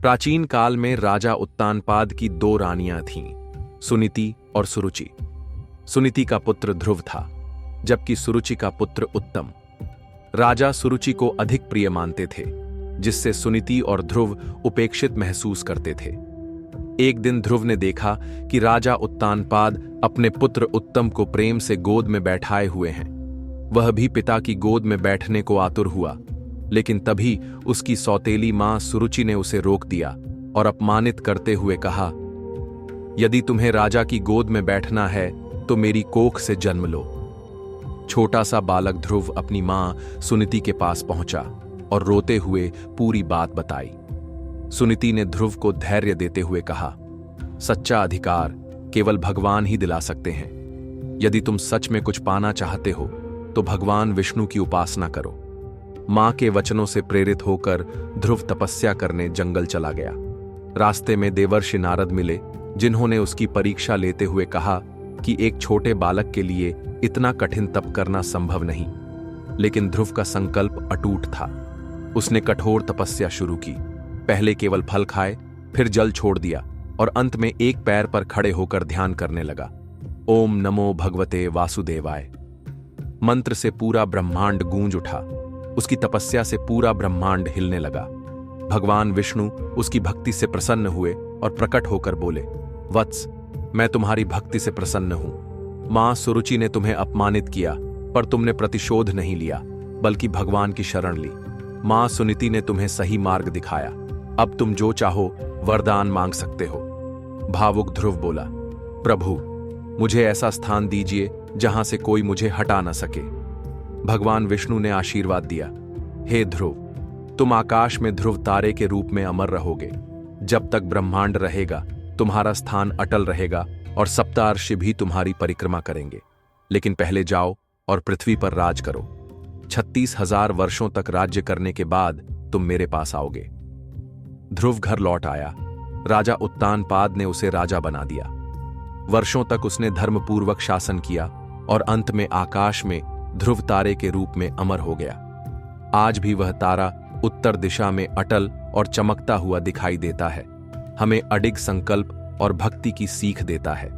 प्राचीन काल में राजा उत्तानपाद की दो रानियां थीं, सुनीति और सुरुचि। सुनीति का पुत्र ध्रुव था, जबकि सुरुचि का पुत्र उत्तम। राजा सुरुचि को अधिक प्रिय मानते थे, जिससे सुनीति और ध्रुव उपेक्षित महसूस करते थे। एक दिन ध्रुव ने देखा कि राजा उत्तानपाद अपने पुत्र उत्तम को प्रेम से गोद में बैठाए हुए हैं। वह भी पिता की गोद में बैठने को आतुर हुआ, लेकिन तभी उसकी सौतेली मां सुरुचि ने उसे रोक दिया और अपमानित करते हुए कहा, यदि तुम्हें राजा की गोद में बैठना है तो मेरी कोख से जन्म लो। छोटा सा बालक ध्रुव अपनी मां सुनीति के पास पहुंचा और रोते हुए पूरी बात बताई। सुनीति ने ध्रुव को धैर्य देते हुए कहा, सच्चा अधिकार केवल भगवान ही दिला सकते हैं। यदि तुम सच में कुछ पाना चाहते हो तो भगवान विष्णु की उपासना करो। मां के वचनों से प्रेरित होकर ध्रुव तपस्या करने जंगल चला गया। रास्ते में देवर्षि नारद मिले, जिन्होंने उसकी परीक्षा लेते हुए कहा कि एक छोटे बालक के लिए इतना कठिन तप करना संभव नहीं। लेकिन ध्रुव का संकल्प अटूट था। उसने कठोर तपस्या शुरू की। पहले केवल फल खाए, फिर जल छोड़ दिया और अंत में एक पैर पर खड़े होकर ध्यान करने लगा। ओम नमो भगवते वासुदेवाय मंत्र से पूरा ब्रह्मांड गूंज उठा। उसकी तपस्या से पूरा ब्रह्मांड हिलने लगा। भगवान विष्णु उसकी भक्ति से प्रसन्न हुए और प्रकट होकर बोले, वत्स, मैं तुम्हारी भक्ति से प्रसन्न हूं। मां सुरुचि ने तुम्हें अपमानित किया, पर तुमने प्रतिशोध नहीं लिया, बल्कि भगवान की शरण ली। मां सुनीति ने तुम्हें सही मार्ग दिखाया। अब तुम जो चाहो वरदान मांग सकते हो। भावुक ध्रुव बोला, प्रभु, मुझे ऐसा स्थान दीजिए जहां से कोई मुझे हटा न सके। भगवान विष्णु ने आशीर्वाद दिया, हे ध्रुव, तुम आकाश में ध्रुव तारे के रूप में अमर रहोगे। जब तक ब्रह्मांड रहेगा तुम्हारा स्थान अटल रहेगा और सप्तार्षि भी तुम्हारी परिक्रमा करेंगे। लेकिन पहले जाओ और पृथ्वी पर राज करो। 36,000 वर्षों तक राज्य करने के बाद तुम मेरे पास आओगे। ध्रुव घर लौट आया। राजा उत्तानपाद ने उसे राजा बना दिया। वर्षों तक उसने धर्मपूर्वक शासन किया और अंत में आकाश में ध्रुव तारे के रूप में अमर हो गया। आज भी वह तारा उत्तर दिशा में अटल और चमकता हुआ दिखाई देता है, हमें अडिग संकल्प और भक्ति की सीख देता है।